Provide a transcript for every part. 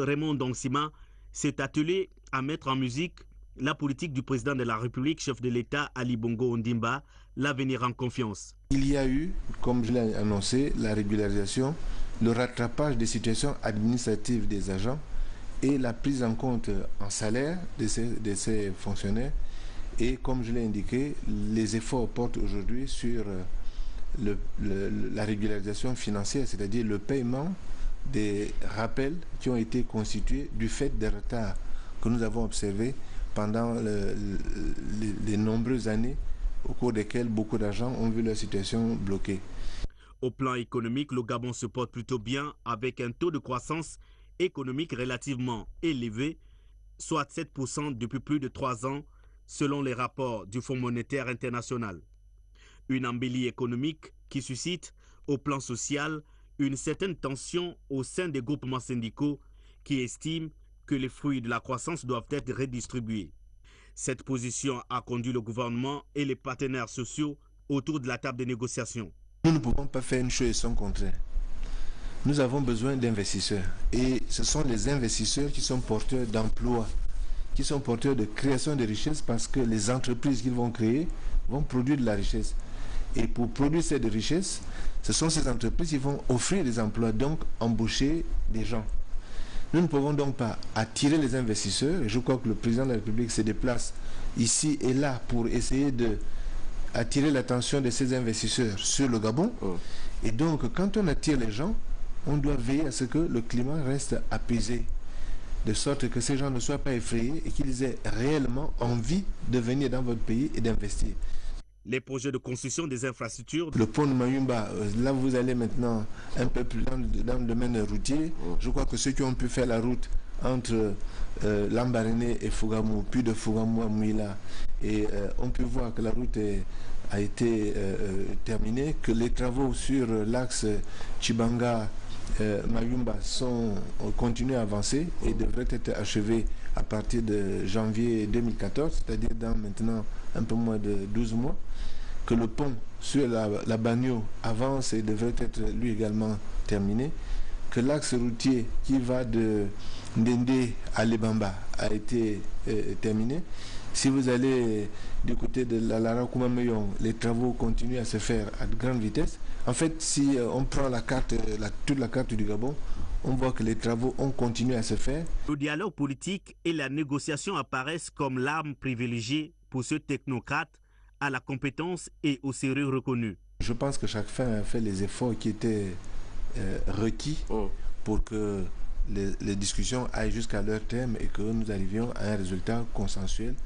Raymond Ndongsima s'est attelé à mettre en musique la politique du président de la République, chef de l'État Ali Bongo Ondimba, l'avenir en confiance. Il y a eu, comme je l'ai annoncé, la régularisation, le rattrapage des situations administratives des agents et la prise en compte en salaire de ces fonctionnaires. Et comme je l'ai indiqué, les efforts portent aujourd'hui sur la régularisation financière, c'est-à-dire le paiement des rappels qui ont été constitués du fait des retards que nous avons observés pendant les nombreuses années au cours desquelles beaucoup d'agents ont vu leur situation bloquée. Au plan économique, le Gabon se porte plutôt bien avec un taux de croissance économique relativement élevé, soit 7% depuis plus de 3 ans, selon les rapports du Fonds monétaire international. Une embellie économique qui suscite, au plan social, une certaine tension au sein des groupements syndicaux qui estiment que les fruits de la croissance doivent être redistribués. Cette position a conduit le gouvernement et les partenaires sociaux autour de la table de négociation. Nous ne pouvons pas faire une chose sans contraire. Nous avons besoin d'investisseurs et ce sont les investisseurs qui sont porteurs d'emplois, qui sont porteurs de création de richesses parce que les entreprises qu'ils vont créer vont produire de la richesse. Et pour produire cette richesse, ce sont ces entreprises qui vont offrir des emplois, donc embaucher des gens. Nous ne pouvons donc pas attirer les investisseurs, et je crois que le président de la République se déplace ici et là pour essayer d'attirer l'attention de ces investisseurs sur le Gabon. Et donc, quand on attire les gens, on doit veiller à ce que le climat reste apaisé, de sorte que ces gens ne soient pas effrayés et qu'ils aient réellement envie de venir dans votre pays et d'investir. Les projets de construction des infrastructures. Le pont de Mayumba, là vous allez maintenant un peu plus dans le domaine routier. Je crois que ceux qui ont pu faire la route entre Lambaréné et Fougamou, puis de Fougamou à Mouila, et on peut voir que la route a été terminée, que les travaux sur l'axe Chibanga Mayumba continuent à avancer et devraient être achevés à partir de janvier 2014, c'est-à-dire dans maintenant un peu moins de 12 mois, que le pont sur la Bagno avance et devrait être lui également terminé, que l'axe routier qui va de Ndende à Lebamba a été terminé. Si vous allez du côté de la Lara Koumameyon, les travaux continuent à se faire à grande vitesse. En fait, si on prend la carte, toute la carte du Gabon, on voit que les travaux ont continué à se faire. Le dialogue politique et la négociation apparaissent comme l'arme privilégiée pour ce technocrate à la compétence et au sérieux reconnu. Je pense que chacun a fait les efforts qui étaient requis pour que les discussions aillent jusqu'à leur terme et que nous arrivions à un résultat consensuel.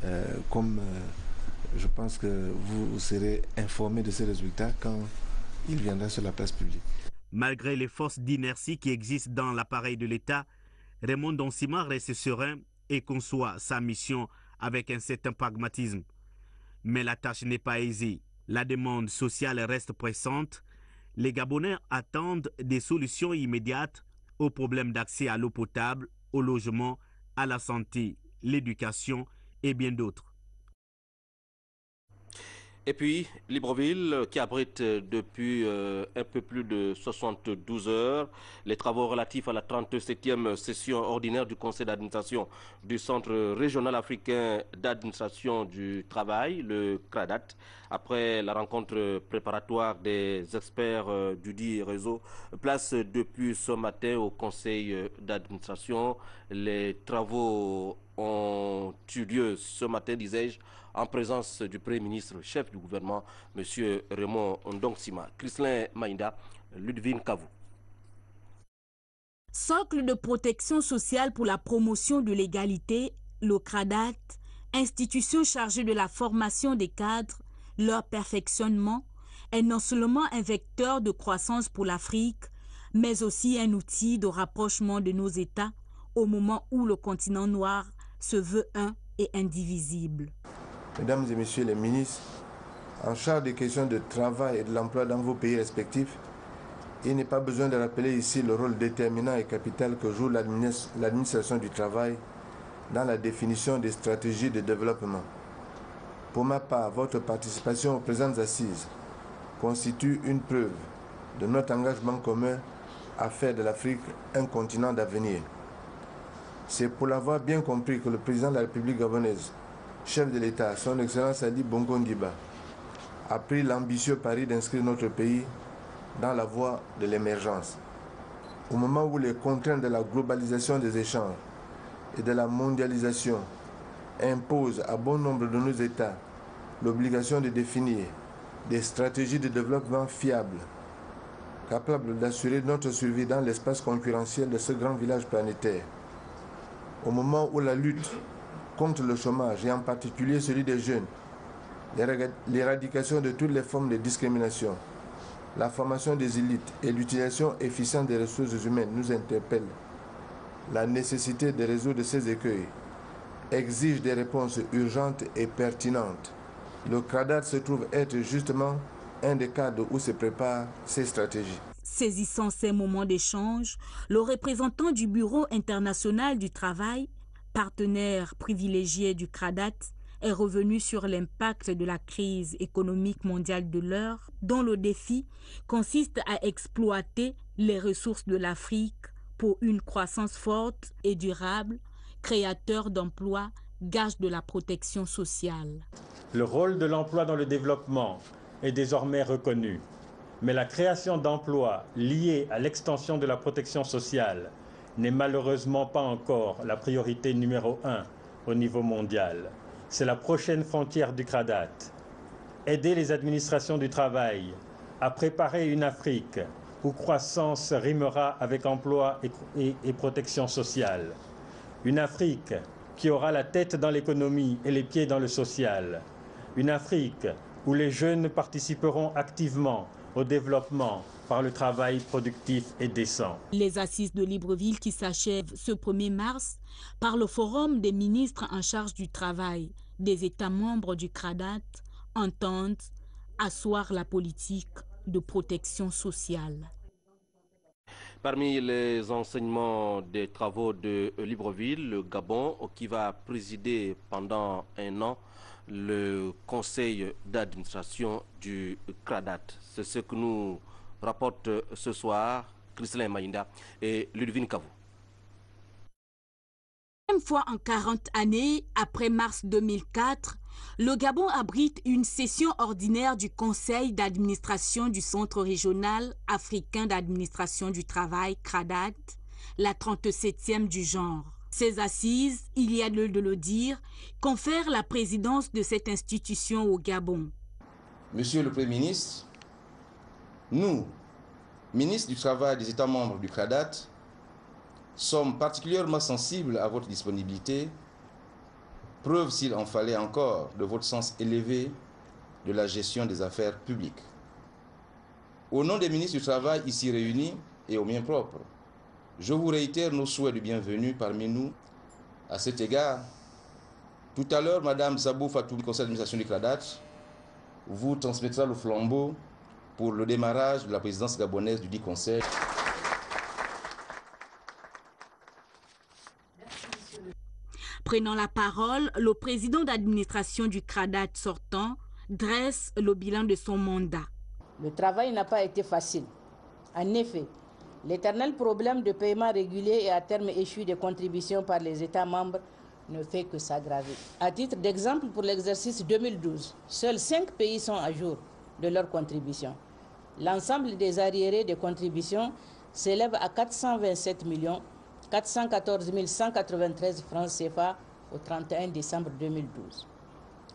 Je pense que vous serez informés de ces résultats quand il viendra sur la place publique. Malgré les forces d'inertie qui existent dans l'appareil de l'État, Raymond Ndongsima reste serein et conçoit sa mission avec un certain pragmatisme. Mais la tâche n'est pas aisée. La demande sociale reste pressante. Les Gabonais attendent des solutions immédiates aux problèmes d'accès à l'eau potable, au logement, à la santé, l'éducation et bien d'autres. Et puis, Libreville, qui abrite depuis un peu plus de 72 heures les travaux relatifs à la 37e session ordinaire du Conseil d'administration du Centre régional africain d'administration du travail, le CRADAT, après la rencontre préparatoire des experts du dit réseau, place depuis ce matin au Conseil d'administration. Les travaux ont eu lieu ce matin, disais-je, en présence du Premier ministre, chef du gouvernement, M. Raymond Ndongsima. Chrislin Maïnda, Ludwig Kavou. Socle de protection sociale pour la promotion de l'égalité, le CRADAT, institution chargée de la formation des cadres, leur perfectionnement, est non seulement un vecteur de croissance pour l'Afrique, mais aussi un outil de rapprochement de nos États au moment où le continent noir se veut un et indivisible. Mesdames et messieurs les ministres, en charge des questions de travail et de l'emploi dans vos pays respectifs, il n'est pas besoin de rappeler ici le rôle déterminant et capital que joue l'administration du travail dans la définition des stratégies de développement. Pour ma part, votre participation aux présentes assises constitue une preuve de notre engagement commun à faire de l'Afrique un continent d'avenir. C'est pour l'avoir bien compris que le président de la République gabonaise, chef de l'État, son Excellence Ali Bongo Ondimba, a pris l'ambitieux pari d'inscrire notre pays dans la voie de l'émergence. Au moment où les contraintes de la globalisation des échanges et de la mondialisation imposent à bon nombre de nos États l'obligation de définir des stratégies de développement fiables, capables d'assurer notre survie dans l'espace concurrentiel de ce grand village planétaire. Au moment où la lutte contre le chômage, et en particulier celui des jeunes, l'éradication de toutes les formes de discrimination, la formation des élites et l'utilisation efficiente des ressources humaines nous interpellent. La nécessité de résoudre ces écueils exige des réponses urgentes et pertinentes. Le CRADAT se trouve être justement un des cadres où se préparent ces stratégies. Saisissant ces moments d'échange, le représentant du Bureau international du travail, partenaire privilégié du CRADAT, est revenu sur l'impact de la crise économique mondiale de l'heure, dont le défi consiste à exploiter les ressources de l'Afrique pour une croissance forte et durable, créateur d'emplois, gage de la protection sociale. Le rôle de l'emploi dans le développement est désormais reconnu, mais la création d'emplois liés à l'extension de la protection sociale n'est malheureusement pas encore la priorité numéro 1 au niveau mondial. C'est la prochaine frontière du CRADAT. Aider les administrations du travail à préparer une Afrique où croissance rimera avec emploi et protection sociale. Une Afrique qui aura la tête dans l'économie et les pieds dans le social. Une Afrique où les jeunes participeront activement au développement par le travail productif et décent. Les assises de Libreville qui s'achèvent ce 1er mars par le Forum des ministres en charge du travail des États membres du CRADAT entendent asseoir la politique de protection sociale. Parmi les enseignements des travaux de Libreville, le Gabon, qui va présider pendant un an le conseil d'administration du CRADAT. C'est ce que nous rapportent ce soir Christine Maïnda et Ludivine Kavou. Une fois en 40 années, après mars 2004, le Gabon abrite une session ordinaire du conseil d'administration du Centre régional africain d'administration du travail, CRADAT, la 37e du genre. Ces assises, il y a lieu de le dire, confèrent la présidence de cette institution au Gabon. Monsieur le Premier ministre, nous, ministres du Travail des États membres du CRADAT, sommes particulièrement sensibles à votre disponibilité, preuve s'il en fallait encore de votre sens élevé de la gestion des affaires publiques. Au nom des ministres du Travail ici réunis et au mien propre, je vous réitère nos souhaits de bienvenue parmi nous. À cet égard, tout à l'heure, Mme Sabou Fatou, du conseil d'administration du CRADAT, vous transmettra le flambeau pour le démarrage de la présidence gabonaise du dit conseil. Prenant la parole, le président d'administration du CRADAT sortant dresse le bilan de son mandat. Le travail n'a pas été facile. En effet, l'éternel problème de paiement régulier et à terme échu des contributions par les États membres ne fait que s'aggraver. À titre d'exemple, pour l'exercice 2012, seuls 5 pays sont à jour de leurs contributions. L'ensemble des arriérés de contributions s'élève à 427 414 193 francs CFA au 31 décembre 2012.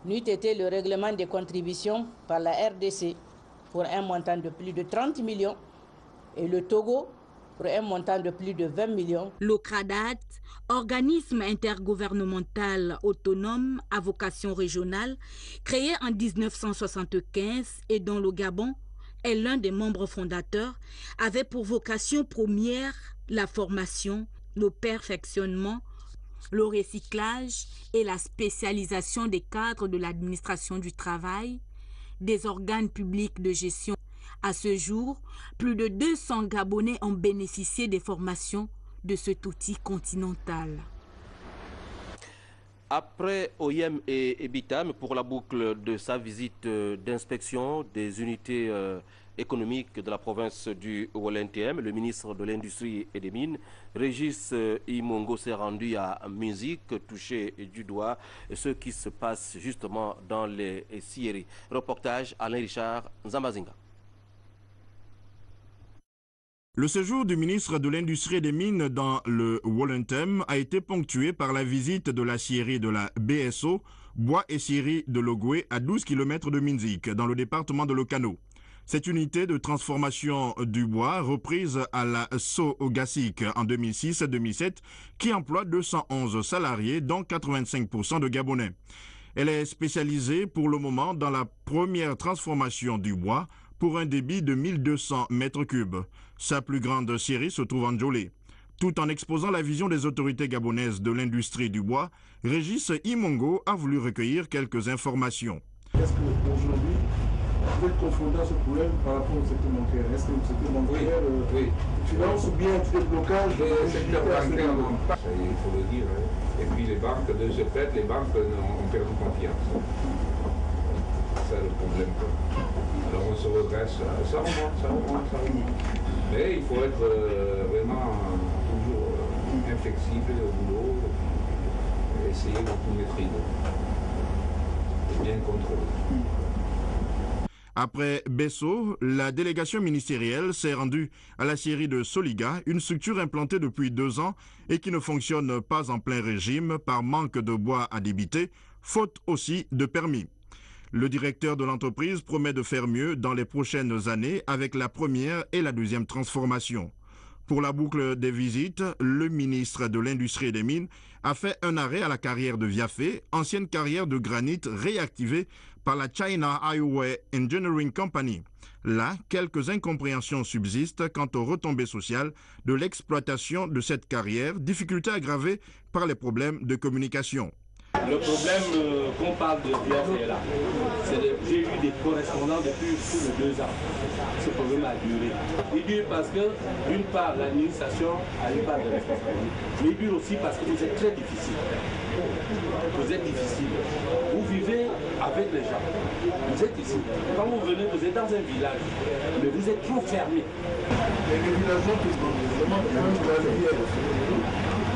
N'eût été le règlement des contributions par la RDC pour un montant de plus de 30 millions et le Togo pour un montant de plus de 20 millions. Le CRADAT, organisme intergouvernemental autonome à vocation régionale, créé en 1975 et dont le Gabon est l'un des membres fondateurs, avait pour vocation première la formation, le perfectionnement, le recyclage et la spécialisation des cadres de l'administration du travail, des organes publics de gestion. À ce jour, plus de 200 Gabonais ont bénéficié des formations de cet outil continental. Après OIM et Ebitam, pour la boucle de sa visite d'inspection des unités économique de la province du Wolentiem, le ministre de l'Industrie et des Mines, Régis Imongo, s'est rendu à Musique, touché du doigt ce qui se passe justement dans les scieries. Reportage Alain Richard Nzambazinga. Le séjour du ministre de l'Industrie et des Mines dans le Wolentiem a été ponctué par la visite de la scierie de la BSO, Bois et Scierie de Logoué, à 12 km de Minzik, dans le département de Lokano. Cette unité de transformation du bois, reprise à la SO-Gassic en 2006-2007, qui emploie 211 salariés, dont 85% de Gabonais. Elle est spécialisée pour le moment dans la première transformation du bois pour un débit de 1200 mètres cubes. Sa plus grande scierie se trouve en Djolé. Tout en exposant la vision des autorités gabonaises de l'industrie du bois, Régis Imongo a voulu recueillir quelques informations. Est-ce qu'aujourd'hui, vous êtes confronté à ce problème par rapport au secteur bancaire? Est-ce que le secteur bancaire finance ou bien des blocages? Le secteur bancaire, il faut le dire. Et puis les banques, de ce fait, les banques ont perdu confiance. C'est le problème. Alors on se redresse, ça remonte. Mais il faut être vraiment toujours inflexible au boulot et essayer de tout maîtriser et bien contrôler. Après Besso, la délégation ministérielle s'est rendue à la scierie de Soliga, une structure implantée depuis 2 ans et qui ne fonctionne pas en plein régime par manque de bois à débiter, faute aussi de permis. Le directeur de l'entreprise promet de faire mieux dans les prochaines années avec la première et la deuxième transformation. Pour la boucle des visites, le ministre de l'Industrie et des Mines a fait un arrêt à la carrière de Viafé, ancienne carrière de granit réactivée par la China Highway Engineering Company. Là, quelques incompréhensions subsistent quant aux retombées sociales de l'exploitation de cette carrière, difficultés aggravées par les problèmes de communication. Le problème qu'on parle de Viafé là, j'ai eu des correspondants depuis plus de 2 ans. Ce problème a duré. Il dure parce que, d'une part, l'administration a une part de responsabilité, mais il dure aussi parce que vous êtes très difficile. Vous êtes difficile. Vous vivez avec les gens. Vous êtes ici. Quand vous venez, vous êtes dans un village, mais vous êtes trop fermé. Et les villageois qui sont vraiment la rivière.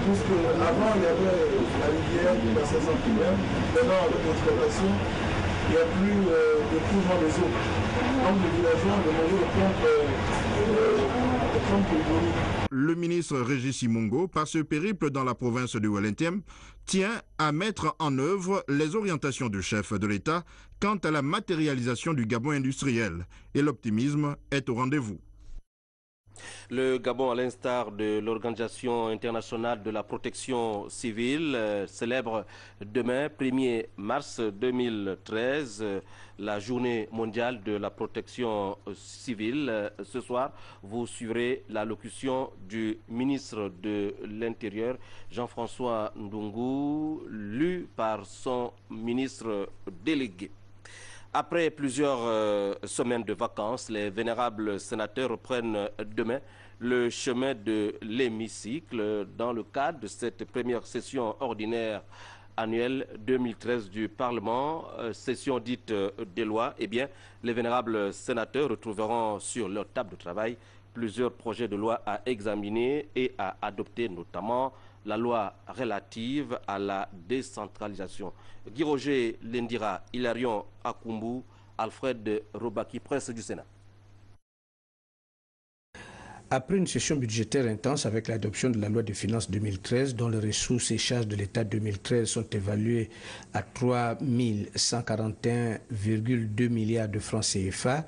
Parce qu'avant, il y avait la rivière qui passait sans problème. Maintenant, avec l'exploitation, il n'y a plus de courant des eaux. Donc les villageois demandaient le pompe hydraulique. Le ministre Régis Imongo, par ce périple dans la province du Wolentiem, tient à mettre en œuvre les orientations du chef de l'État quant à la matérialisation du Gabon industriel. Et l'optimisme est au rendez-vous. Le Gabon, à l'instar de l'Organisation internationale de la protection civile, célèbre demain, 1er mars 2013, la journée mondiale de la protection civile. Ce soir, vous suivrez l'allocution du ministre de l'Intérieur, Jean-François Ndungu, lu par son ministre délégué. Après plusieurs semaines de vacances, les vénérables sénateurs reprennent demain le chemin de l'hémicycle dans le cadre de cette première session ordinaire annuelle 2013 du Parlement, session dite des lois. Eh bien, les vénérables sénateurs retrouveront sur leur table de travail plusieurs projets de loi à examiner et à adopter, notamment la loi relative à la décentralisation. Guy Roger Lendira, Hilarion Akumbu, Alfred Robaki, presse du Sénat. Après une session budgétaire intense avec l'adoption de la loi de finances 2013, dont les ressources et charges de l'État 2013 sont évaluées à 3 141,2 milliards de francs CFA,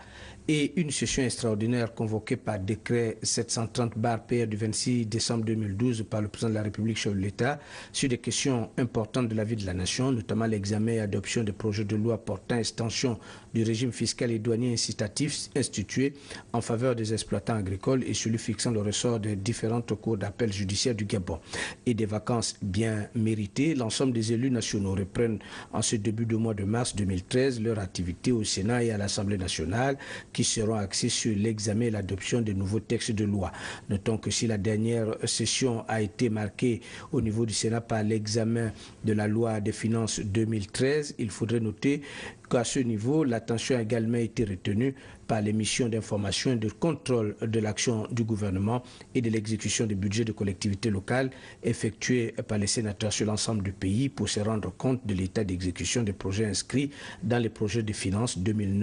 et une session extraordinaire convoquée par décret 730/PR du 26 décembre 2012 par le président de la République, chef de l'État, sur des questions importantes de la vie de la nation, notamment l'examen et adoption des projets de loi portant extension du régime fiscal et douanier incitatif institué en faveur des exploitants agricoles et celui fixant le ressort des différentes cours d'appel judiciaire du Gabon. Et des vacances bien méritées, l'ensemble des élus nationaux reprennent en ce début de mois de mars 2013 leur activité au Sénat et à l'Assemblée nationale, qui seront axés sur l'examen et l'adoption de nouveaux textes de loi. Notons que si la dernière session a été marquée au niveau du Sénat par l'examen de la loi des finances 2013, il faudrait noter qu'à ce niveau, l'attention a également été retenue par les missions d'information et de contrôle de l'action du gouvernement et de l'exécution des budgets de collectivités locales effectués par les sénateurs sur l'ensemble du pays pour se rendre compte de l'état d'exécution des projets inscrits dans les projets de finances 2009.